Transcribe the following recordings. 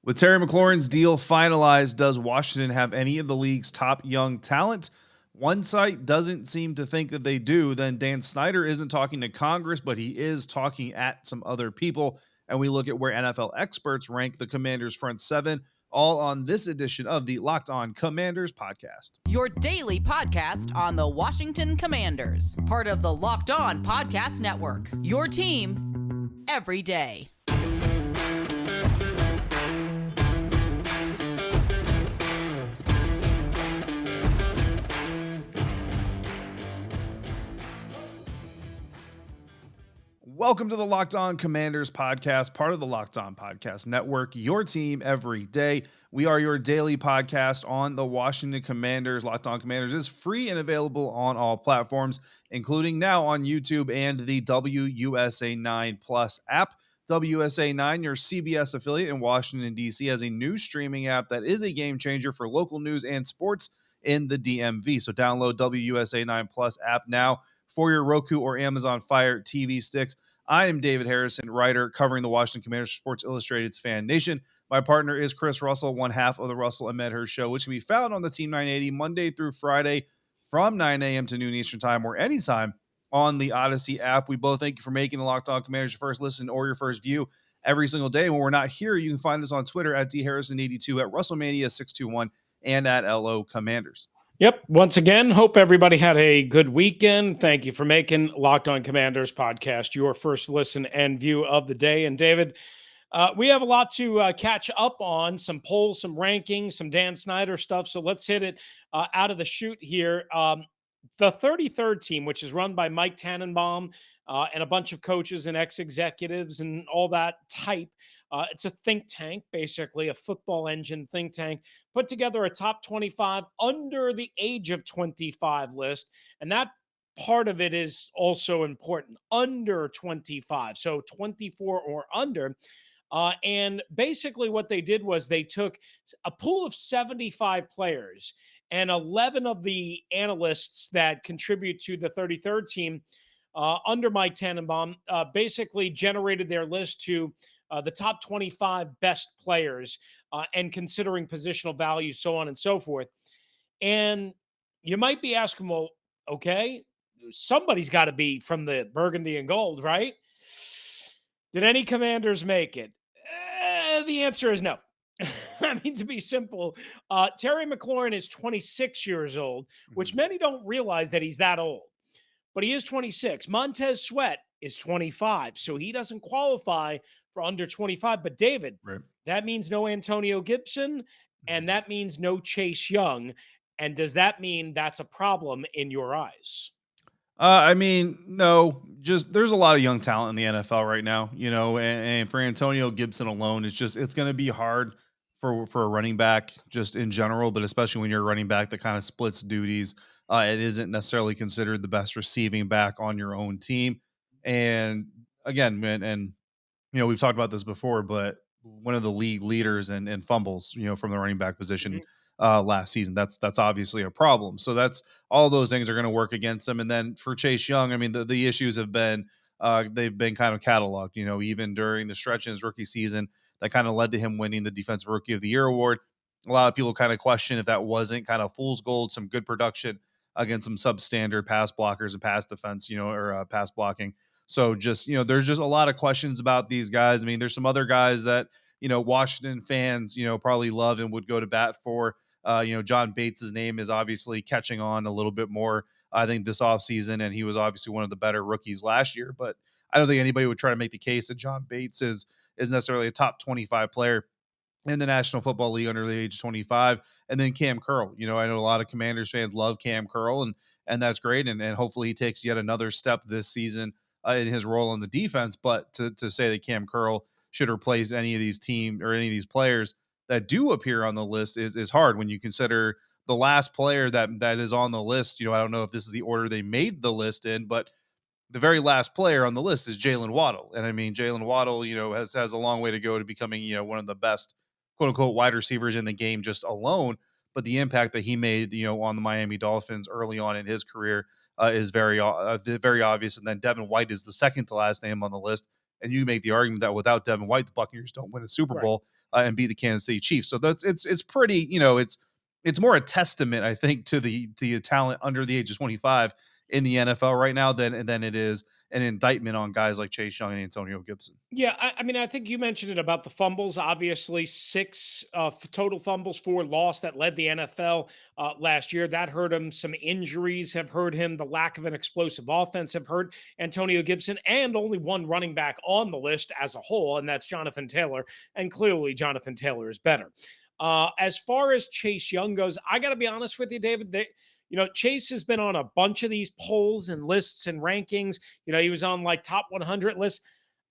With Terry McLaurin's deal finalized, does Washington have any of the league's top young talent? One site doesn't seem to think that they do. Then Dan Snyder isn't talking to Congress, but he is talking at some other people. And we look at where NFL experts rank the Commanders' front seven, all on this edition of the Locked On Commanders podcast. Your daily podcast on the Washington Commanders, part of the Locked On Podcast Network. Your team every day. Welcome to the Locked On Commanders podcast, part of the Locked On Podcast Network, your team every day. We are your daily podcast on the Washington Commanders. Locked On Commanders is free and available on all platforms, including now on YouTube and the WUSA 9 Plus app. WUSA 9, your CBS affiliate in Washington, D.C., has a new streaming app that is a game changer for local news and sports in the DMV. So download WUSA 9 Plus app now for your Roku or Amazon Fire TV sticks. I am David Harrison, writer covering the Washington Commanders for Sports Illustrated's Fan Nation. My partner is Chris Russell, one half of the Russell and Medhurst Show, which can be found on the Team 980 Monday through Friday from 9 a.m. to noon Eastern Time or anytime on the Audacy app. We both thank you for making the Locked On Commanders your first listen or your first view every single day. When we're not here, you can find us on Twitter at DHarrison82, at WrestleMania621, and at LO Commanders. Yep. Once again, hope everybody had a good weekend. Thank you for making Locked On Commanders podcast your first listen and view of the day. And David, we have a lot to catch up on, some polls, some rankings, some Dan Snyder stuff. So let's hit it out of the chute here. The 33rd team, which is run by Mike Tannenbaum and a bunch of coaches and ex-executives and all that type. It's a think tank, basically a football engine think tank, put together a top 25 under the age of 25 list. And that part of it is also important, under 25. So 24 or under. And basically what they did was they took a pool of 75 players, and 11 of the analysts that contribute to the 33rd team under Mike Tannenbaum basically generated their list to the top 25 best players and considering positional value, so on and so forth. And you might be asking, well, okay, somebody's got to be from the burgundy and gold, right? Did any Commanders make it? The answer is no. I mean, to be simple, Terry McLaurin is 26 years old, which many don't realize that he's that old. But he is 26. Montez Sweat is 25, so he doesn't qualify for under 25. But David, that means no Antonio Gibson, and that means no Chase Young. And does that mean that's a problem in your eyes? I mean, no, just there's a lot of young talent in the NFL right now, and for Antonio Gibson alone, it's going to be hard for a running back just in general, but especially when you're a running back that kind of splits duties. It isn't necessarily considered the best receiving back on your own team. And again, we've talked about this before, but one of the league leaders in fumbles, from the running back position last season, that's obviously a problem. So that's all those things are going to work against him. And then for Chase Young, I mean, the issues have been, they've been kind of cataloged, even during the stretch in his rookie season that kind of led to him winning the Defensive Rookie of the Year award. A lot of people kind of question if that wasn't kind of fool's gold, some good production against some substandard pass blockers and pass defense, or pass blocking. So just, there's just a lot of questions about these guys. I mean, there's some other guys that, Washington fans, probably love and would go to bat for. John Bates's name is obviously catching on a little bit more, I think, this offseason, and he was obviously one of the better rookies last year. But I don't think anybody would try to make the case that John Bates is necessarily a top 25 player in the National Football League under the age of 25. And then Cam Curl, I know a lot of Commanders fans love Cam Curl, and that's great. And hopefully he takes yet another step this season in his role in the defense. But to say that Cam Curl should replace any of these teams or any of these players that do appear on the list is hard when you consider the last player that is on the list. I don't know if this is the order they made the list in, but the very last player on the list is Jalen Waddle. And I mean, Jalen Waddle, has a long way to go to becoming, one of the best quote unquote wide receivers in the game just alone. But the impact that he made, on the Miami Dolphins early on in his career is very obvious. And then Devin White is the second to last name on the list. And you make the argument that without Devin White, the Buccaneers don't win a Super Right. Bowl and beat the Kansas City Chiefs. So it's pretty, it's more a testament, I think, to the talent under the age of 25 in the NFL right now than it is an indictment on guys like Chase Young and Antonio Gibson. Yeah, I mean, I think you mentioned it about the fumbles. Obviously, six total fumbles, four lost that led the NFL last year. That hurt him. Some injuries have hurt him. The lack of an explosive offense have hurt Antonio Gibson, and only one running back on the list as a whole, and that's Jonathan Taylor. And clearly, Jonathan Taylor is better. As far as Chase Young goes, I got to be honest with you, David. Chase has been on a bunch of these polls and lists and rankings. He was on like top 100 lists.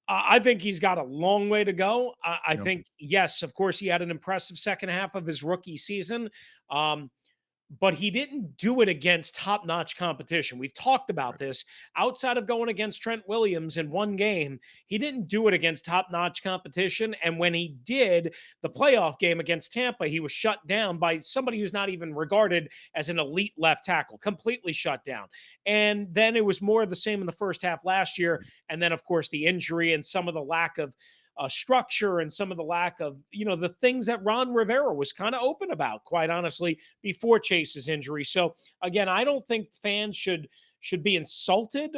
I think he's got a long way to go. I You know, think, yes, of course, he had an impressive second half of his rookie season. Um, but he didn't do it against top-notch competition. We've talked about right. this. Outside of going against Trent Williams in one game, he didn't do it against top-notch competition. And when he did, the playoff game against Tampa, he was shut down by somebody who's not even regarded as an elite left tackle, completely shut down. And then it was more of the same in the first half last year. And then, of course, the injury and some of the lack of structure and some of the lack of, the things that Ron Rivera was kind of open about, quite honestly, before Chase's injury. So again, I don't think fans should be insulted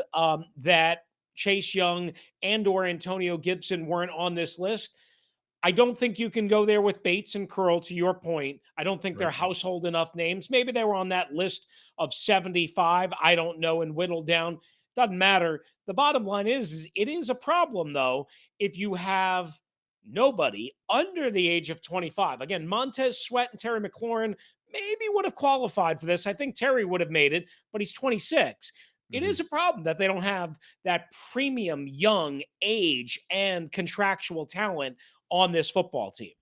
that Chase Young and or Antonio Gibson weren't on this list. I don't think you can go there with Bates and Curl, to your point. I don't think they're Right. household enough names. Maybe they were on that list of 75. I don't know, and whittled down. Doesn't matter. The bottom line is it is a problem, though, if you have nobody under the age of 25. Again, Montez Sweat and Terry McLaurin maybe would have qualified for this. I think Terry would have made it, but he's 26. It Mhm. is a problem that they don't have that premium young age and contractual talent on this football team.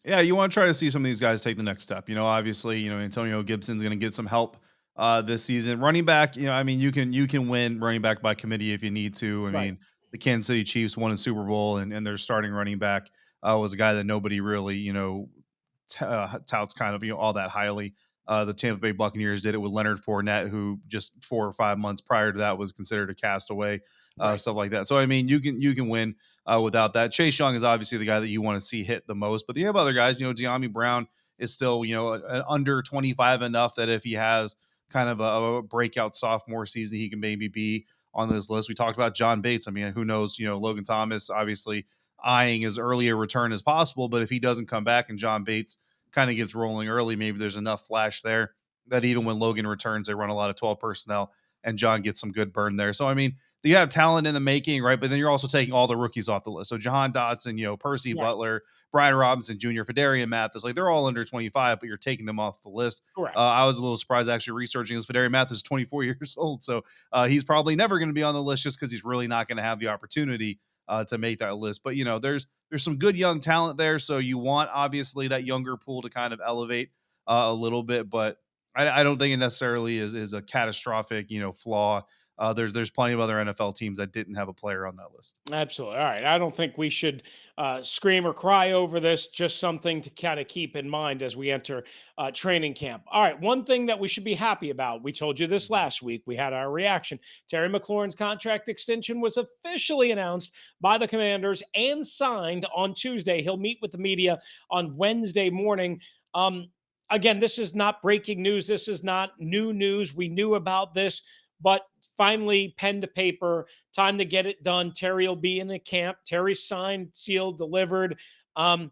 Yeah, you want to try to see some of these guys take the next step. Obviously, Antonio Gibson's going to get some help this season. Running back, I mean, you can win running back by committee if you need to. I Right. mean, the Kansas City Chiefs won a Super Bowl, and their starting running back was a guy that nobody really, touts kind of all that highly. The Tampa Bay Buccaneers did it with Leonard Fournette, who just 4 or 5 months prior to that was considered a castaway, Right. stuff like that. So I mean, you can win without that. Chase Young is obviously the guy that you want to see hit the most, but you have other guys. De'Ami Brown is still under 25 enough that if he has kind of a breakout sophomore season, he can maybe be on this list. We talked about John Bates. I mean, who knows? Logan Thomas obviously eyeing as early a return as possible, but if he doesn't come back and John Bates kind of gets rolling early, maybe there's enough flash there that even when Logan returns, they run a lot of 12 personnel and John gets some good burn there. So I mean, you have talent in the making, right? But then you're also taking all the rookies off the list. So Jahan Dotson, Percy Right. Butler, Brian Robinson Jr., Fedarian Mathis, like they're all under 25, but you're taking them off the list. Correct. I was a little surprised actually researching this. Fedarian Mathis is 24 years old, so he's probably never going to be on the list just because he's really not going to have the opportunity to make that list. But there's some good young talent there, so you want obviously that younger pool to kind of elevate a little bit, but I don't think it necessarily is a catastrophic flaw. There's plenty of other NFL teams that didn't have a player on that list. Absolutely. All right. I don't think we should scream or cry over this. Just something to kind of keep in mind as we enter training camp. All right. One thing that we should be happy about. We told you this last week. We had our reaction. Terry McLaurin's contract extension was officially announced by the Commanders and signed on Tuesday. He'll meet with the media on Wednesday morning. Again, this is not breaking news. This is not new news. We knew about this, but finally, pen to paper, time to get it done. Terry will be in the camp. Terry signed, sealed, delivered. I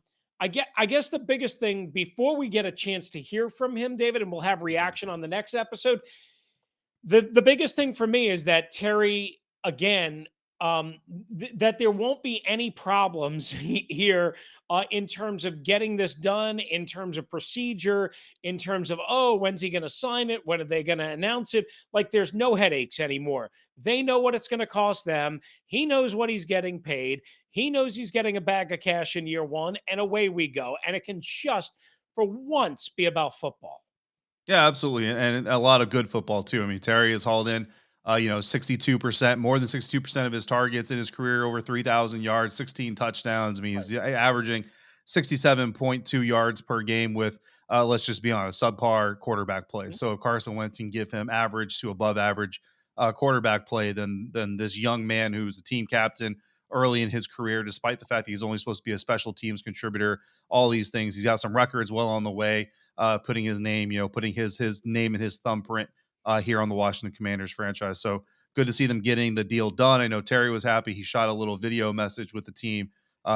guess the biggest thing before we get a chance to hear from him, David, and we'll have Mhm. reaction on the next episode. The biggest thing for me is that Terry again that there won't be any problems here in terms of getting this done, in terms of procedure, in terms of when's he going to sign it, when are they going to announce it? Like there's no headaches anymore. They know what it's going to cost them. He knows what he's getting paid. He knows he's getting a bag of cash in year one, and away we go. And it can just for once be about football. Yeah, absolutely, and a lot of good football too. I mean, Terry has hauled in, 62%, more than 62% of his targets in his career, over 3,000 yards, 16 touchdowns. I mean, he's averaging 67.2 yards per game with, let's just be honest, subpar quarterback play. Mhm. So if Carson Wentz can give him average to above average quarterback play, then this young man who's the team captain early in his career, despite the fact that he's only supposed to be a special teams contributor. All these things, he's got some records well on the way. Putting his name, putting his name and his thumbprint here on the Washington Commanders franchise. So good to see them getting the deal done. I know Terry was happy. He shot a little video message with the team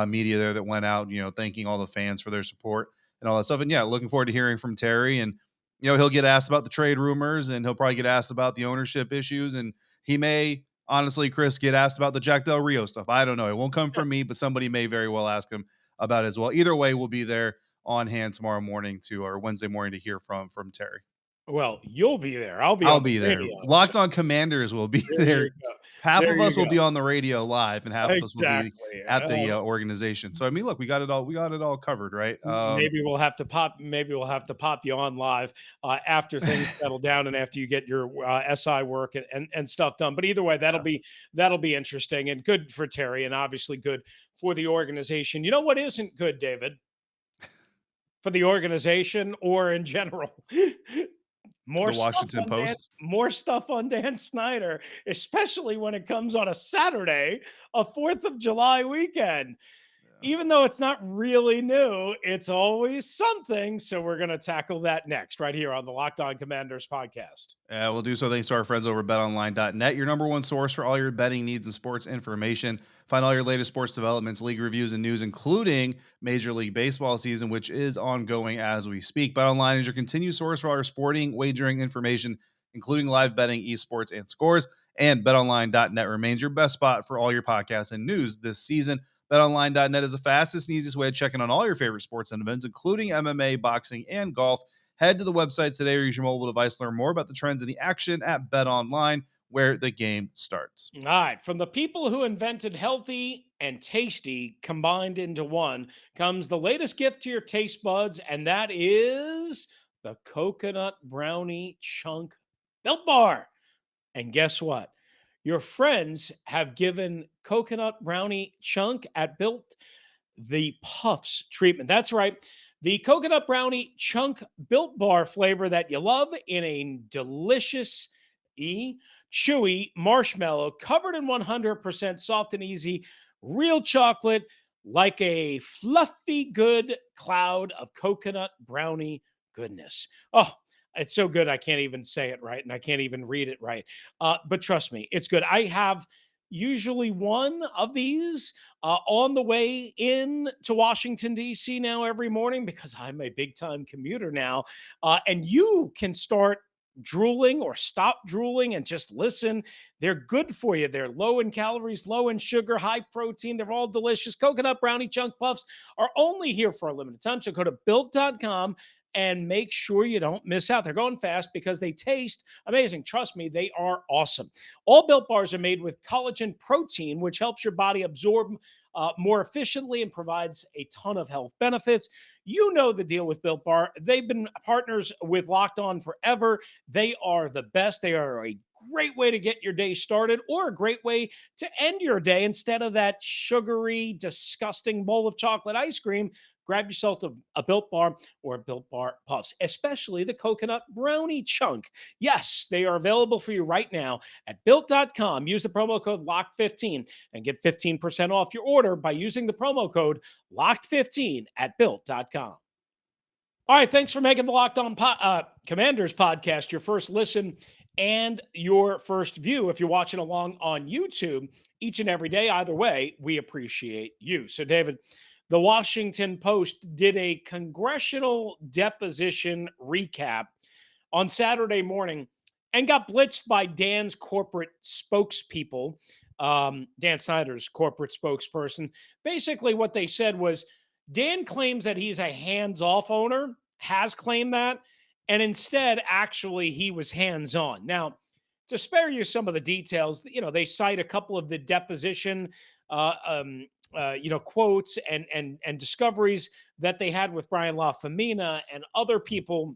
media there that went out, thanking all the fans for their support and all that stuff. And yeah, looking forward to hearing from Terry. And he'll get asked about the trade rumors, and he'll probably get asked about the ownership issues, and he may honestly, Chris, get asked about the Jack Del Rio stuff. I don't know. It won't come from me, but somebody may very well ask him about it as well. Either way, we'll be there on hand tomorrow morning or Wednesday morning to hear from Terry. Well, you'll be there. I'll I'll on be the there. radio, Locked on Commanders will be there you there. go. Half There of you us will go. be on the radio live, and half of us will be Exactly. at the organization. So I mean, look, we got it all covered, right? Maybe we'll have to pop you on live after things settle down and after you get your SI work and stuff done. But either way, that'll be interesting and good for Terry, and obviously good for the organization. You know what isn't good, David? For the organization or in general. The Washington Post. More stuff on Dan Snyder, especially when it comes on a Saturday, a 4th of July weekend. Even though it's not really new, it's always something. So we're going to tackle that next, right here on the Locked On Commanders podcast. We'll do so thanks to our friends over at betonline.net, your number one source for all your betting needs and sports information. Find all your latest sports developments, league reviews, and news, including Major League Baseball season, which is ongoing as we speak. BetOnline is your continued source for all your sporting wagering information, including live betting, esports, and scores. And betonline.net remains your best spot for all your podcasts and news this season. BetOnline.net is the fastest and easiest way of checking on all your favorite sports and events, including MMA, boxing, and golf. Head to the website today or use your mobile device to learn more about the trends and the action at BetOnline, where the game starts. All right. From the people who invented healthy and tasty combined into one comes the latest gift to your taste buds, and that is the Coconut Brownie Chunk Built Bar. And guess what? Your friends have given Coconut Brownie Chunk at Built the Puffs treatment. That's right. The Coconut Brownie Chunk Built Bar flavor that you love in a delicious, chewy marshmallow covered in 100% soft and easy real chocolate, like a fluffy good cloud of coconut brownie goodness. Oh, it's so good I can't even say it right, and I can't even read it right. But trust me, it's good. I have usually one of these on the way in to Washington, D.C. now every morning because I'm a big-time commuter now. And you can start drooling or stop drooling and just listen. They're good for you. They're low in calories, low in sugar, high protein. They're all delicious. Coconut Brownie Chunk Puffs are only here for a limited time. So go to built.com and make sure you don't miss out. They're going fast because they taste amazing. Trust me, they are awesome. All Built Bars are made with collagen protein, which helps your body absorb more efficiently and provides a ton of health benefits. You know the deal with Built Bar. They've been partners with Locked On forever. They are the best. They are a great way to get your day started or a great way to end your day. Instead of that sugary, disgusting bowl of chocolate ice cream, grab yourself a Built Bar or a Built Bar Puffs, especially the Coconut Brownie Chunk. Yes, they are available for you right now at Built.com. Use the promo code LOCKED15 and get 15% off your order by using the promo code LOCKED15 at Built.com. All right, thanks for making the Locked On Commanders podcast your first listen and your first view. If you're watching along on YouTube each and every day, either way, we appreciate you. So, David, the Washington Post did a congressional deposition recap on Saturday morning and got blitzed by Dan's corporate spokespeople, Dan Snyder's corporate spokesperson. Basically, what they said was Dan claims that he's a hands-off owner, has claimed that, and instead, actually, he was hands-on. Now, to spare you some of the details, they cite a couple of the deposition quotes and discoveries that they had with Brian LaFemina and other people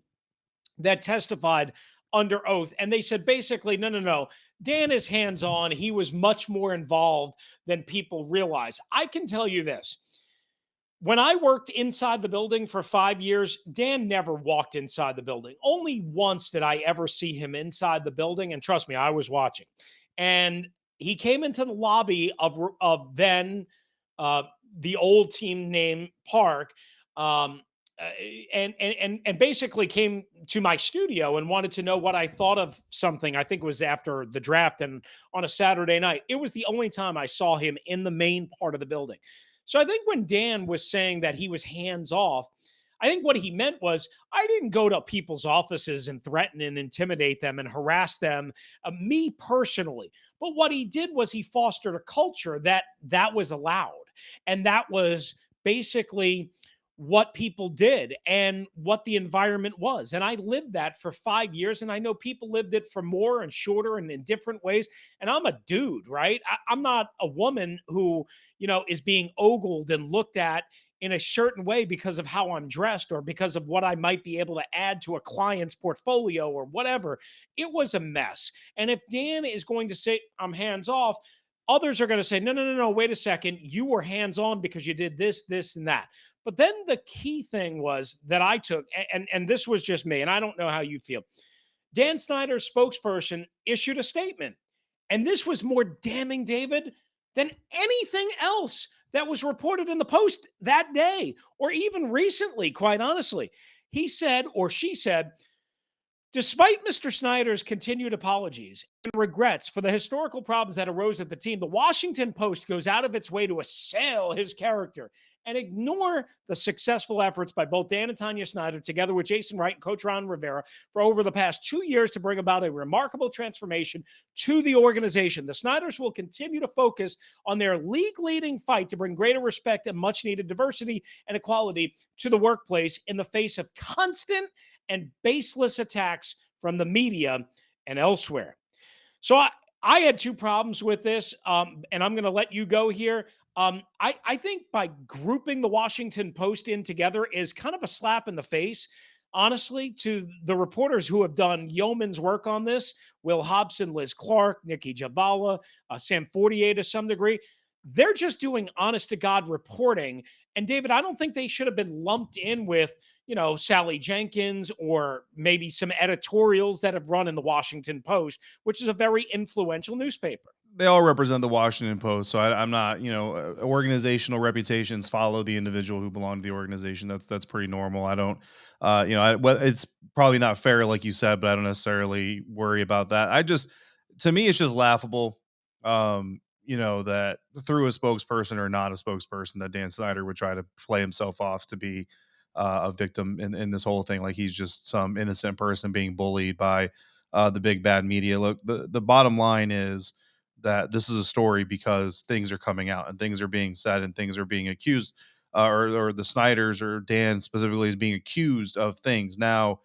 that testified under oath. And they said, basically, no. Dan is hands-on. He was much more involved than people realize. I can tell you this. When I worked inside the building for 5 years, Dan never walked inside the building. Only once did I ever see him inside the building. And trust me, I was watching. And he came into the lobby of then uh, the old team name Park, um, uh, and basically came to my studio and wanted to know what I thought of something. I think it was after the draft and on a Saturday night. It was the only time I saw him in the main part of the building. So I think when Dan was saying that he was hands off, I think what he meant was I didn't go to people's offices and threaten and intimidate them and harass them, me personally. But what he did was he fostered a culture that was allowed, and that was basically what people did and what the environment was. And I lived that for 5 years, and I know people lived it for more and shorter and in different ways. And I'm a dude, right? I'm not a woman who, is being ogled and looked at in a certain way because of how I'm dressed or because of what I might be able to add to a client's portfolio or whatever. It was a mess. And if Dan is going to say, I'm hands off, others are going to say, no, no, no, no, wait a second. You were hands on because you did this, this, and that. But then the key thing was that I took, and this was just me, and I don't know how you feel. Dan Snyder's spokesperson issued a statement. And this was more damning, David, than anything else that was reported in the Post that day or even recently, quite honestly. He said, or she said, despite Mr. Snyder's continued apologies and regrets for the historical problems that arose at the team, the Washington Post goes out of its way to assail his character and ignore the successful efforts by both Dan and Tanya Snyder, together with Jason Wright and Coach Ron Rivera, for over the past 2 years to bring about a remarkable transformation to the organization. The Snyders will continue to focus on their league-leading fight to bring greater respect and much-needed diversity and equality to the workplace in the face of constant and baseless attacks from the media and elsewhere. So I had two problems with this, and I'm going to let you go here. I think by grouping the Washington Post in together is kind of a slap in the face, honestly, to the reporters who have done yeoman's work on this. Will Hobson, Liz Clark, Nikki Javala, Sam Fortier to some degree. They're just doing honest to God reporting. And David, I don't think they should have been lumped in with, Sally Jenkins or maybe some editorials that have run in the Washington Post, which is a very influential newspaper. They all represent the Washington Post, so I'm not, organizational reputations follow the individual who belong to the organization. That's pretty normal. I don't, well, it's probably not fair, like you said, but I don't necessarily worry about that. To me, it's just laughable, that through a spokesperson or not a spokesperson, that Dan Snyder would try to play himself off to be a victim in this whole thing, like he's just some innocent person being bullied by the big bad media. Look, the bottom line is that this is a story because things are coming out and things are being said and things are being accused, or the Snyders or Dan specifically is being accused of things. Now,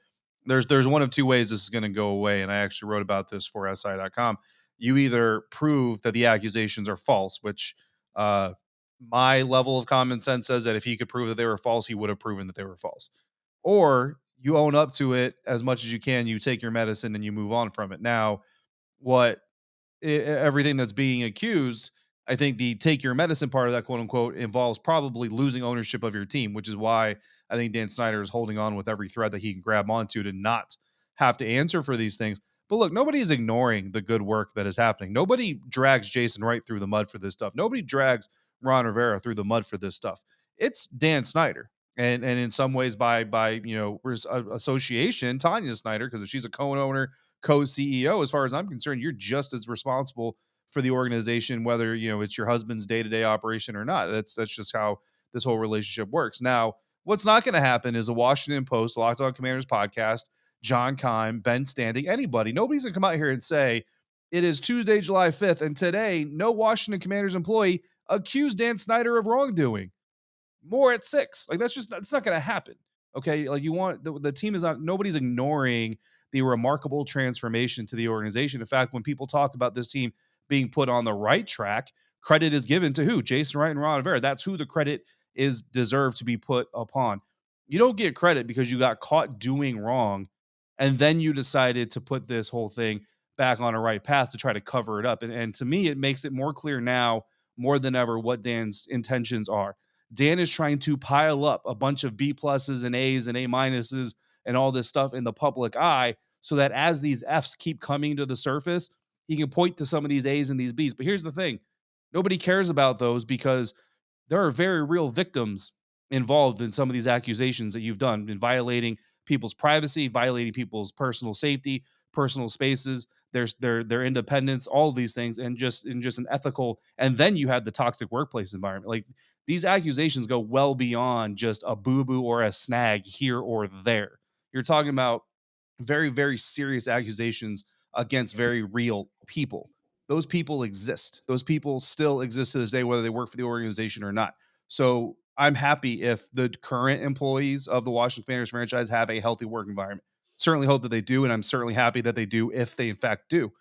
there's one of two ways this is going to go away, and I actually wrote about this for SI.com. You either prove that the accusations are false, which my level of common sense says that if he could prove that they were false, he would have proven that they were false, or you own up to it as much as you can. You take your medicine and you move on from it. Now, what everything that's being accused, I think the take your medicine part of that quote unquote involves probably losing ownership of your team, which is why I think Dan Snyder is holding on with every thread that he can grab onto to not have to answer for these things. But look, nobody is ignoring the good work that is happening. Nobody drags Jason Wright through the mud for this stuff. Nobody drags Ron Rivera through the mud for this stuff. It's Dan Snyder. And in some ways by association, Tanya Snyder, because if she's a co-owner, co-CEO, as far as I'm concerned, you're just as responsible for the organization, whether it's your husband's day-to-day operation or not. That's just how this whole relationship works. Now, what's not going to happen is a Washington Post, Locked On Commanders podcast, John Keim, Ben Standing, anybody. Nobody's going to come out here and say it is Tuesday, July 5th, and today no Washington Commanders employee accused Dan Snyder of wrongdoing. More at 6. Like that's not going to happen. Okay, like you want the team is not. Nobody's ignoring the remarkable transformation to the organization. In fact, when people talk about this team being put on the right track, credit is given to who? Jason Wright and Ron Rivera. That's who the credit is deserved to be put upon. You don't get credit because you got caught doing wrong and then you decided to put this whole thing back on a right path to try to cover it up. And to me, it makes it more clear now, more than ever, what Dan's intentions are. Dan is trying to pile up a bunch of B pluses and A's and A minuses and all this stuff in the public eye so that as these F's keep coming to the surface, He can point to some of these A's and these B's. But here's the thing: nobody cares about those because there are very real victims involved in some of these accusations that you've done in violating people's privacy, violating people's personal safety, personal spaces, their independence, all of these things, and just an ethical. And then you have the toxic workplace environment. Like these accusations go well beyond just a boo boo or a snag here or there. You're talking about very, very serious accusations against very real people. Those people exist. Those people still exist to this day, whether they work for the organization or not. So I'm happy if the current employees of the Washington Commanders franchise have a healthy work environment. Certainly hope that they do, and I'm certainly happy that they do if they in fact do.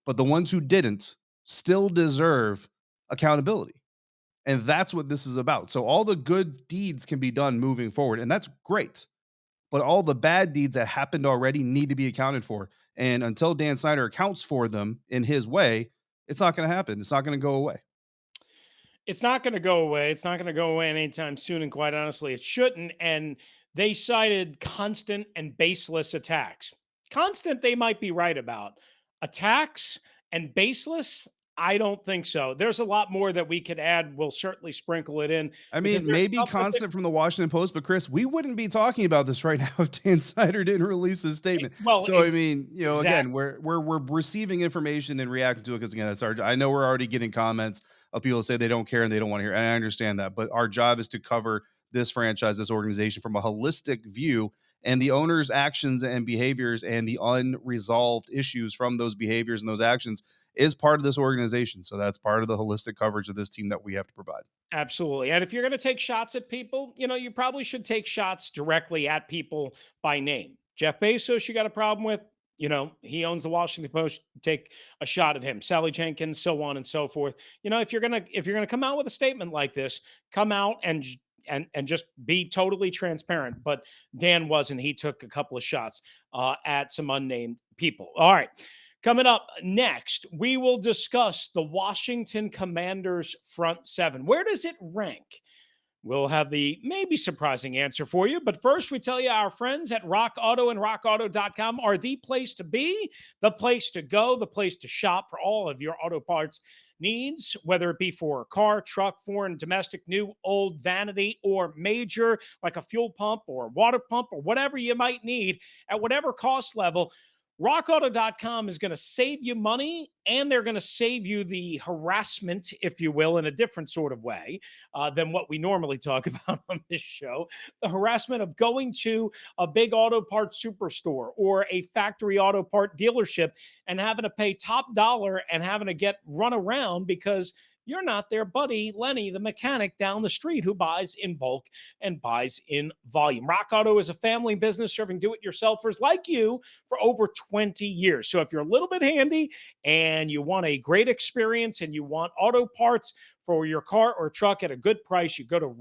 But the ones who didn't still deserve accountability. And that's what this is about. So all the good deeds can be done moving forward, and that's great. But all the bad deeds that happened already need to be accounted for. And until Dan Snyder accounts for them in his way, it's not going to happen. It's not going to go away. It's not going to go away. It's not going to go away anytime soon. And quite honestly, it shouldn't. And they cited constant and baseless attacks. Constant, they might be right about. Attacks and baseless, I don't think so. There's a lot more that we could add. We'll certainly sprinkle it in I because mean, there's maybe stuff with it. constant from the Washington Post, but Chris, we wouldn't be talking about this right now if Dan Snyder didn't release his statement. Well, So I mean, again, exactly. we're receiving information and reacting to it because again, that's our. I know we're already getting comments of people say they don't care and they don't want to hear. And I understand that, but our job is to cover this franchise, this organization from a holistic view, and the owner's actions and behaviors and the unresolved issues from those behaviors and those actions is part of this organization. So that's part of the holistic coverage of this team that we have to provide. Absolutely. And if you're going to take shots at people, you probably should take shots directly at people by name. Jeff Bezos, you got a problem with, he owns the Washington Post, take a shot at him. Sally Jenkins, so on and so forth. If you're going to come out with a statement like this, come out and just be totally transparent. But Dan wasn't. He took a couple of shots at some unnamed people. All right. Coming up next, we will discuss the Washington Commanders front seven. Where does it rank? We'll have the maybe surprising answer for you. But first, we tell you our friends at Rock Auto and rockauto.com are the place to be, the place to go, the place to shop for all of your auto parts needs, whether it be for a car, truck, foreign, domestic, new, old, vanity, or major, like a fuel pump or water pump or whatever you might need at whatever cost level. RockAuto.com is going to save you money, and they're going to save you the harassment, if you will, in a different sort of way than what we normally talk about on this show. The harassment of going to a big auto parts superstore or a factory auto part dealership and having to pay top dollar and having to get run around because you're not their buddy, Lenny, the mechanic down the street who buys in bulk and buys in volume. Rock Auto is a family business serving do-it-yourselfers like you for over 20 years. So if you're a little bit handy and you want a great experience and you want auto parts for your car or truck at a good price, you go to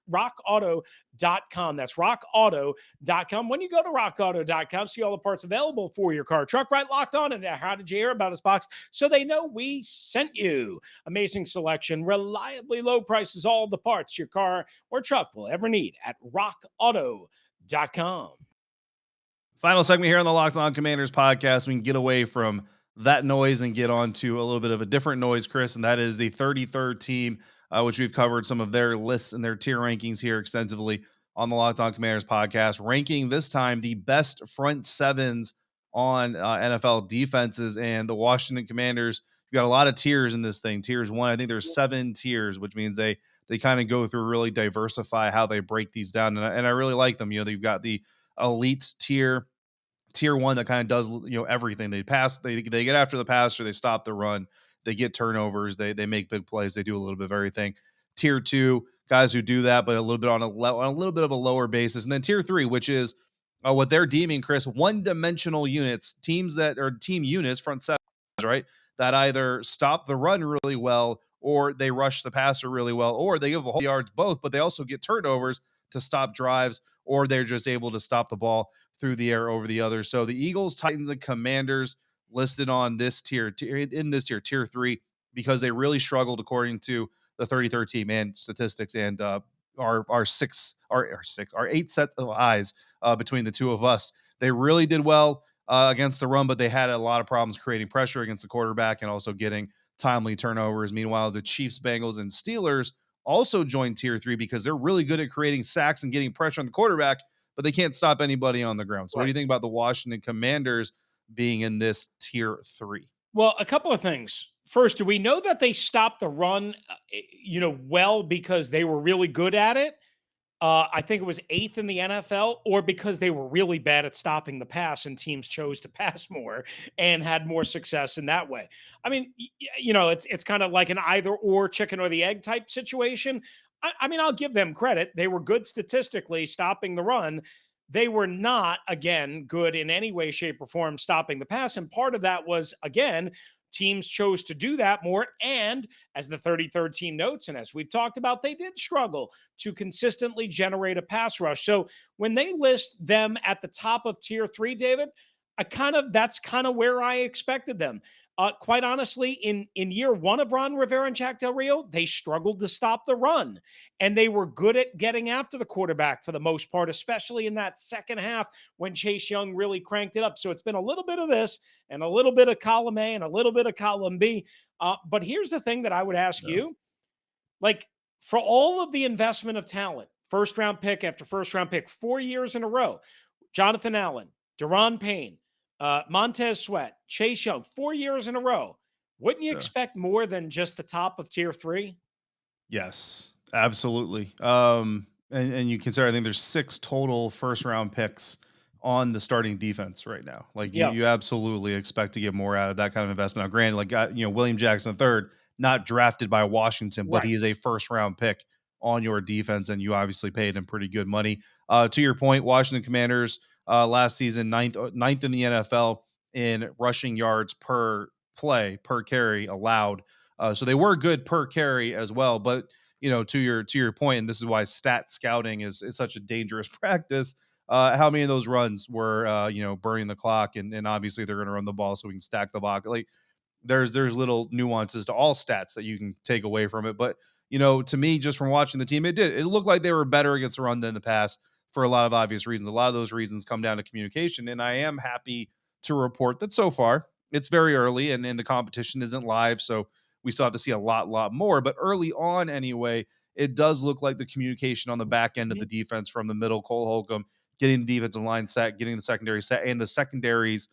rockauto.com. That's rockauto.com. When you go to rockauto.com, see all the parts available for your car, truck, right locked on. And how did you hear about us box? So they know we sent you. Amazing selection, reliably low prices, all the parts your car or truck will ever need at rockauto.com. Final segment here on the Locked On Commanders podcast. We can get away from that noise and get on to a little bit of a different noise, Chris, and that is the 33rd team, which we've covered some of their lists and their tier rankings here extensively on the Locked On Commanders podcast, ranking this time the best front sevens on NFL defenses. And the Washington Commanders, you got a lot of tiers in this thing. Tiers one, I think there's 7 tiers, which means they kind of go through, really diversify how they break these down. And I really like them. They've got the elite tier one that kind of does everything. They pass, they get after the passer, they stop the run, they get turnovers, they make big plays, they do a little bit of everything. Tier two, guys who do that, but a little bit on a little bit of a lower basis. And then tier three, which is what they're deeming, Chris, one-dimensional units, teams that are team units, front seven, right, that either stop the run really well, or they rush the passer really well, or they give a whole yards both, but they also get turnovers to stop drives, or they're just able to stop the ball through the air over the others. So the Eagles, Titans, and Commanders listed on this tier, tier three, because they really struggled according to the 33rd team and statistics and our 8 sets of eyes between the two of us. They really did well against the run, but they had a lot of problems creating pressure against the quarterback and also getting timely turnovers. Meanwhile, the Chiefs, Bengals, and Steelers also joined tier 3 because they're really good at creating sacks and getting pressure on the quarterback, but they can't stop anybody on the ground. So what do Right. you think about the Washington Commanders being in this tier 3? Well, a couple of things. First, do we know that they stopped the run, well because they were really good at it? I think it was eighth in the NFL, or because they were really bad at stopping the pass and teams chose to pass more and had more success in that way. I mean, it's kind of like an either or, chicken or the egg type situation. I mean, I'll give them credit. They were good statistically stopping the run. They were not, again, good in any way, shape, or form stopping the pass. And part of that was, again, teams chose to do that more. And as the 33rd team notes, and as we've talked about, they did struggle to consistently generate a pass rush. So when they list them at the top of tier 3, David, that's kind of where I expected them. Quite honestly, in year 1 of Ron Rivera and Jack Del Rio, they struggled to stop the run, and they were good at getting after the quarterback for the most part, especially in that second half when Chase Young really cranked it up. So it's been a little bit of this and a little bit of column A and a little bit of column B. But here's the thing that I would ask No. you: like, for all of the investment of talent, first round pick after first round pick, 4 years in a row, Jonathan Allen, Deron Payne, Montez Sweat, Chase Young, 4 years in a row. Wouldn't you Yeah. expect more than just the top of tier 3? Yes, absolutely. And you consider, I think there's 6 total first round picks on the starting defense right now. Like you, Yeah, you absolutely expect to get more out of that kind of investment. Now, granted, like William Jackson III, not drafted by Washington, but right. he is a first round pick on your defense, and you obviously paid him pretty good money. To your point, Washington Commanders last season ninth in the NFL in rushing yards per carry allowed. So they were good per carry as well. But to your point, and this is why stat scouting is such a dangerous practice. How many of those runs were burning the clock, and obviously they're going to run the ball so we can stack the box. Like there's little nuances to all stats that you can take away from it. But to me, just from watching the team, it looked like they were better against the run than the pass for a lot of obvious reasons. A lot of those reasons come down to communication, and I am happy to report that so far it's very early and the competition isn't live, so we still have to see a lot more. But early on, anyway, it does look like the communication on the back end of Mhm. the defense from the middle, Cole Holcomb, getting the defensive line set, getting the secondary set, and the secondaries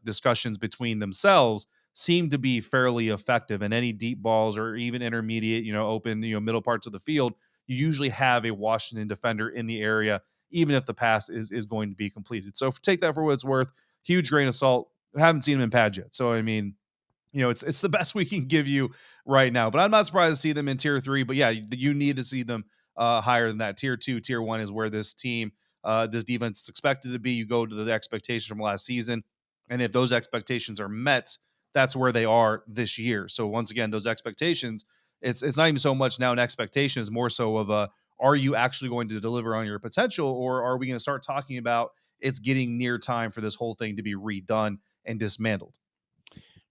discussions between themselves seem to be fairly effective. And any deep balls or even intermediate, open, middle parts of the field, you usually have a Washington defender in the area, even if the pass is going to be completed. So take that for what it's worth. Huge grain of salt. Haven't seen him in pads yet. So I mean, it's the best we can give you right now. But I'm not surprised to see them in tier 3. But yeah, you need to see them higher than that. Tier 2, tier 1 is where this team, this defense is expected to be. You go to the expectations from last season, and if those expectations are met, that's where they are this year. So once again, those expectations, it's not even so much now an expectation, it's more so of are you actually going to deliver on your potential, or are we going to start talking about it's getting near time for this whole thing to be redone and dismantled?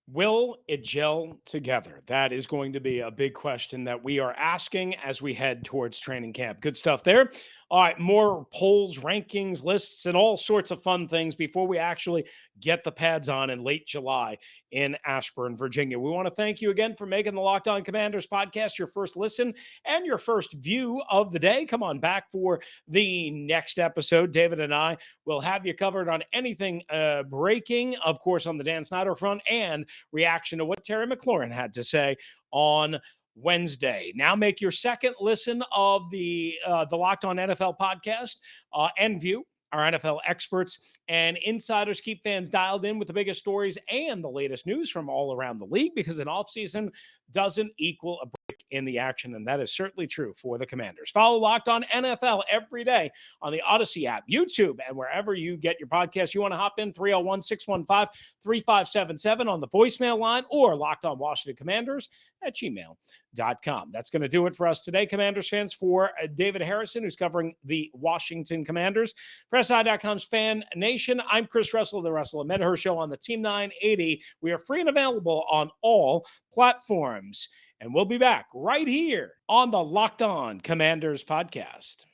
Will it gel together? That is going to be a big question that we are asking as we head towards training camp. Good stuff there. All right, more polls, rankings, lists, and all sorts of fun things before we actually get the pads on in late July in Ashburn, Virginia. We want to thank you again for making the Locked On Commanders podcast your first listen and your first view of the day. Come on back for the next episode. David and I will have you covered on anything breaking, of course, on the Dan Snyder front, and reaction to what Terry McLaurin had to say on Wednesday. Now make your second listen of the Locked On NFL podcast and view. Our NFL experts and insiders keep fans dialed in with the biggest stories and the latest news from all around the league, because an offseason doesn't equal a break in the action, and that is certainly true for the Commanders. Follow Locked On NFL every day on the Audacy app, YouTube, and wherever you get your podcasts. You want to hop in, 301-615-3577 on the voicemail line, or Locked On Washington Commanders at gmail.com. That's going to do it for us today, Commanders fans. For David Harrison, who's covering the Washington Commanders for SI.com's Fan Nation, I'm Chris Russell of the Russell and Medhurst Show on the Team 980. We are free and available on all platforms. And we'll be back right here on the Locked On Commanders podcast.